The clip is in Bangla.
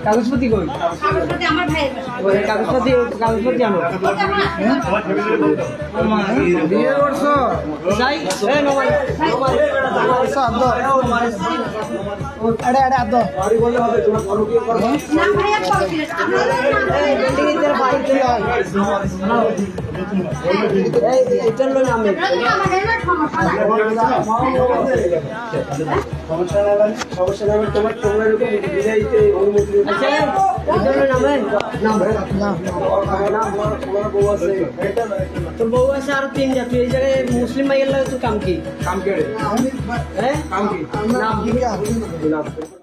কাগজপতি কই আমার ভাই কাগজপতি আমার বিয়ে করছো যাই এ নমাই সাদো আরে আরে আদো বাড়ি বললে হবে তোমরা করো কি করো না ভাইয়া করছি আপনারা এই বিল্ডিং এর বাড়ি চলে এই চলো না আমি আমাদের না সমস্যা না তোমার তোমরা এরকম বিদায়তে অনুমতি আচ্ছা চলো না না তোমার বউ আছে তোর বউ আছে আর তিন যা তুই এই জায়গায় মুসলিম ভাইয়ের লাগে তোর কাম কি হ্যাঁ কাম কি নাম কি